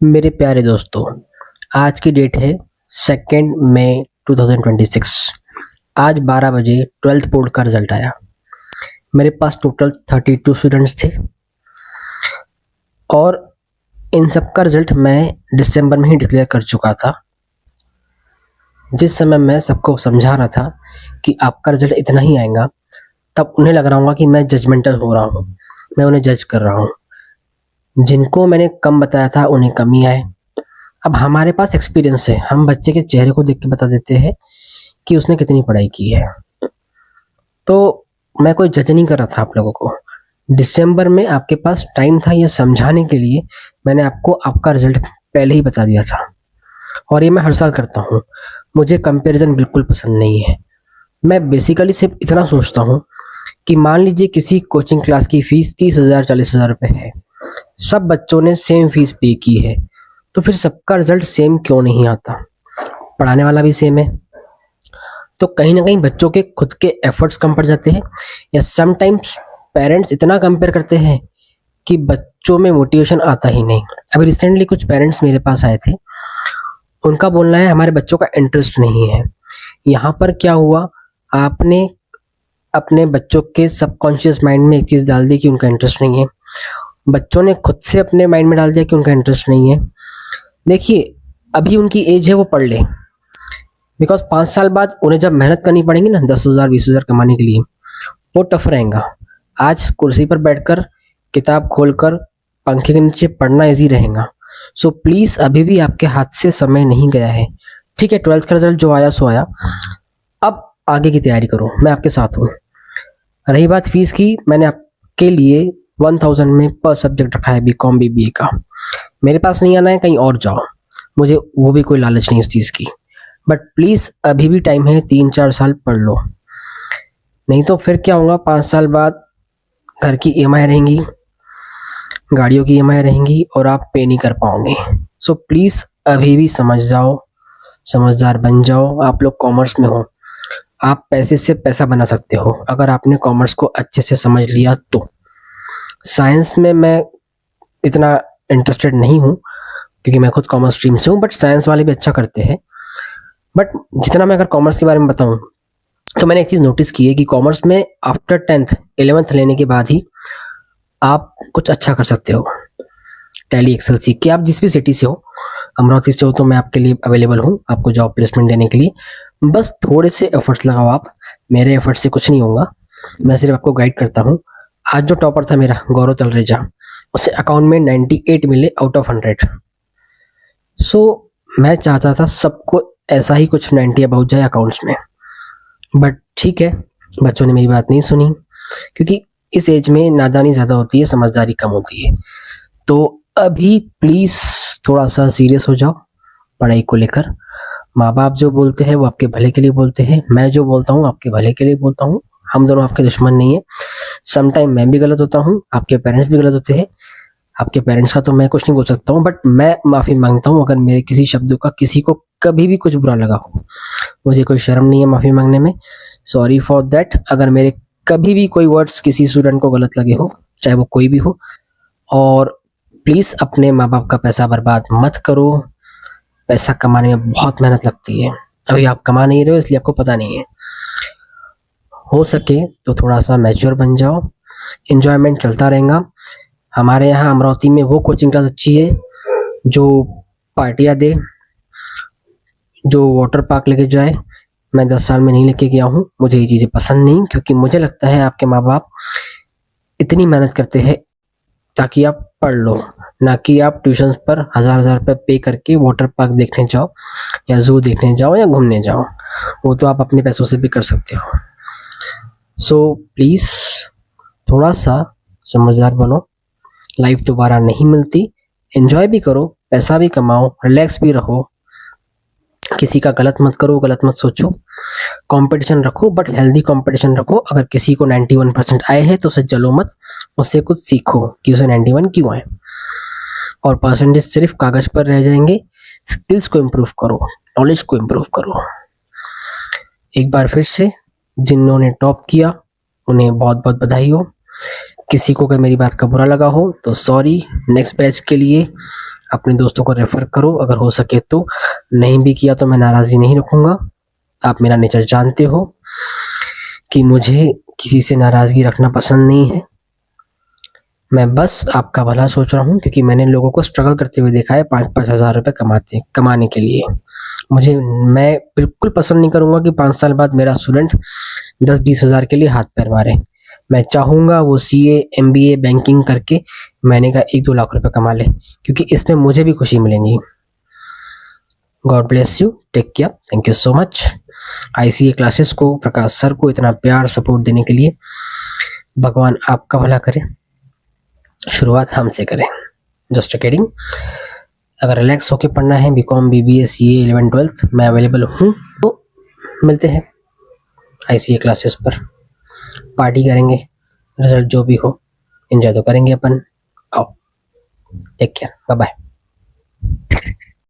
मेरे प्यारे दोस्तों, आज की डेट है 2 मई 2026। आज 12 बजे 12th बोर्ड का रिजल्ट आया। मेरे पास टोटल 32 स्टूडेंट्स थे और इन सब का रिजल्ट मैं दिसंबर में ही डिक्लेयर कर चुका था। जिस समय मैं सबको समझा रहा था कि आपका रिजल्ट इतना ही आएगा, तब उन्हें लग रहा होगा कि मैं जजमेंटल हो रहा हूँ, मैं उन्हें जज कर रहा हूँ। जिनको मैंने कम बताया था उन्हें कम ही आए। अब हमारे पास एक्सपीरियंस है, हम बच्चे के चेहरे को देख के बता देते हैं कि उसने कितनी पढ़ाई की है। तो मैं कोई जज नहीं कर रहा था आप लोगों को। दिसंबर में आपके पास टाइम था ये समझाने के लिए, मैंने आपको आपका रिजल्ट पहले ही बता दिया था। और ये मैं हर साल करता हूँ। मुझे कंपैरिजन बिल्कुल पसंद नहीं है। मैं बेसिकली सिर्फ इतना सोचता हूँ कि मान लीजिए किसी कोचिंग क्लास की फीस 30,000 40,000 रुपये है, सब बच्चों ने सेम फीस पे की है, तो फिर सबका रिजल्ट सेम क्यों नहीं आता? पढ़ाने वाला भी सेम है, तो कहीं ना कहीं बच्चों के खुद के एफर्ट्स कम पड़ जाते हैं, या समटाइम्स पेरेंट्स इतना कंपेयर करते हैं कि बच्चों में मोटिवेशन आता ही नहीं। अभी रिसेंटली कुछ पेरेंट्स मेरे पास आए थे, उनका बोलना है हमारे बच्चों का इंटरेस्ट नहीं है। यहाँ पर क्या हुआ, आपने अपने बच्चों के सबकॉन्शियस माइंड में एक चीज़ डाल दी कि उनका इंटरेस्ट नहीं है। बच्चों ने खुद से अपने माइंड में डाल दिया कि उनका इंटरेस्ट नहीं है। देखिए, अभी उनकी एज है, वो पढ़ ले, बिकॉज 5 साल बाद उन्हें जब मेहनत करनी पड़ेगी ना 10,000 20,000 कमाने के लिए, वो टफ रहेगा। आज कुर्सी पर बैठकर किताब खोलकर पंखे के नीचे पढ़ना इजी रहेगा। सो प्लीज़, अभी भी आपके हाथ से समय नहीं गया है। ठीक है, 12th का रिजल्ट जो आया सो आया, अब आगे की तैयारी करो, मैं आपके साथ हूँ। रही बात फीस की, मैंने आपके लिए 1000 में पर सब्जेक्ट रखा है बीकॉम बीबीए का। मेरे पास नहीं आना है, कहीं और जाओ, मुझे वो भी कोई लालच नहीं इस चीज़ की। बट प्लीज़, अभी भी टाइम है, 3-4 साल पढ़ लो, नहीं तो फिर क्या होगा, 5 साल बाद घर की ईएमआई रहेंगी, गाड़ियों की ईएमआई रहेंगी और आप पे नहीं कर पाओगे। सो प्लीज़ अभी भी समझ जाओ, समझदार बन जाओ। आप लोग कॉमर्स में हो, आप पैसे से पैसा बना सकते हो अगर आपने कॉमर्स को अच्छे से समझ लिया तो। साइंस में मैं इतना इंटरेस्टेड नहीं हूँ क्योंकि मैं खुद कॉमर्स स्ट्रीम से हूँ, बट साइंस वाले भी अच्छा करते हैं। बट जितना मैं अगर कॉमर्स के बारे में बताऊँ, तो मैंने एक चीज़ नोटिस की है कि कॉमर्स में आफ्टर 10th 11th लेने के बाद ही आप कुछ अच्छा कर सकते हो। टैली एक्सेल सीख के आप जिस भी सिटी से हो, अमरावती से हो तो मैं आपके लिए अवेलेबल हूँ आपको जॉब प्लेसमेंट देने के लिए। बस थोड़े से एफर्ट्स लगाओ आप, मेरे एफर्ट से कुछ नहीं होगा, मैं सिर्फ आपको गाइड करता हूँ। आज जो टॉपर था मेरा गौरव तलरेजा, उसे अकाउंट में 98 मिले आउट ऑफ 100। सो मैं चाहता था सबको ऐसा ही कुछ 90 अबाउट जाए अकाउंट्स में, बट ठीक है, बच्चों ने मेरी बात नहीं सुनी, क्योंकि इस एज में नादानी ज़्यादा होती है, समझदारी कम होती है। तो अभी प्लीज़ थोड़ा सा सीरियस हो जाओ पढ़ाई को लेकर। माँ बाप जो बोलते हैं वो आपके भले के लिए बोलते हैं, मैं जो बोलता हूँ आपके भले के लिए बोलता हूँ। हम दोनों आपके दुश्मन नहीं है। समटाइम मैं भी गलत होता हूँ, आपके पेरेंट्स भी गलत होते हैं। आपके पेरेंट्स का तो मैं कुछ नहीं बोल सकता हूँ, बट मैं माफ़ी मांगता हूँ अगर मेरे किसी शब्दों का किसी को कभी भी कुछ बुरा लगा हो। मुझे कोई शर्म नहीं है माफ़ी मांगने में, सॉरी फॉर दैट। अगर मेरे कभी भी कोई वर्ड्स किसी स्टूडेंट को गलत लगे हो, चाहे वो कोई भी हो, और प्लीज़ अपने माँ बाप का पैसा बर्बाद मत करो। पैसा कमाने में बहुत मेहनत लगती है, अभी आप कमा नहीं रहे हो इसलिए आपको पता नहीं है। हो सके तो थोड़ा सा मैच्योर बन जाओ, इन्जॉयमेंट चलता रहेगा। हमारे यहाँ अमरावती में वो कोचिंग क्लास अच्छी है जो पार्टियाँ दे, जो वाटर पार्क लेके जाए। मैं 10 साल में नहीं लेके गया हूँ, मुझे ये चीज़ें पसंद नहीं, क्योंकि मुझे लगता है आपके माँ बाप इतनी मेहनत करते हैं ताकि आप पढ़ लो, ना कि आप ट्यूशन्स पर 1000 रुपये पे करके वाटर पार्क देखने जाओ या जू देखने जाओ या घूमने जाओ। वो तो आप अपने पैसों से भी कर सकते हो। सो प्लीज़ थोड़ा सा समझदार बनो, लाइफ दोबारा नहीं मिलती। एंजॉय भी करो, पैसा भी कमाओ, रिलैक्स भी रहो, किसी का गलत मत करो, गलत मत सोचो। कंपटीशन रखो, बट हेल्दी कंपटीशन रखो। अगर किसी को 91% आए हैं तो उसे जलो मत, उससे कुछ सीखो कि उसे 91 क्यों आए। और परसेंटेज सिर्फ कागज पर रह जाएंगे, स्किल्स को इम्प्रूव करो, नॉलेज को इम्प्रूव करो। एक बार फिर से जिन्होंने टॉप किया उन्हें बहुत बहुत बधाई हो। किसी को अगर मेरी बात का बुरा लगा हो तो सॉरी। नेक्स्ट बैच के लिए अपने दोस्तों को रेफ़र करो अगर हो सके तो। नहीं भी किया तो मैं नाराज़ी नहीं रखूँगा। आप मेरा नेचर जानते हो कि मुझे किसी से नाराज़गी रखना पसंद नहीं है। मैं बस आपका भला सोच रहा हूँ, क्योंकि मैंने लोगों को स्ट्रगल करते हुए देखा है 5-5 हज़ार रुपए कमाने के लिए। मैं बिल्कुल पसंद नहीं करूँगा कि 5 साल बाद मेरा स्टूडेंट 10-20 हज़ार के लिए हाथ पैर मारे। मैं चाहूँगा वो सीए, एमबीए, बैंकिंग करके महीने का 1-2 लाख रुपए कमा ले, क्योंकि इसमें मुझे भी खुशी मिलेगी। God bless you, take care, thank you so much. ICA classes को, प्रकाश सर को इतना प्यार सपोर्ट देने के लिए भगवान आपका भला करे। शुरुआत हमसे करें, जस्ट किडिंग। अगर रिलैक्स होके पढ़ना है बीकॉम, बीबीए, सीए, 11-12 मैं अवेलेबल हूँ, तो मिलते हैं आईसीए क्लासेस पर। पार्टी करेंगे, रिजल्ट जो भी हो एंजॉय तो करेंगे अपन। आओ, टेक केयर, बाय बाय।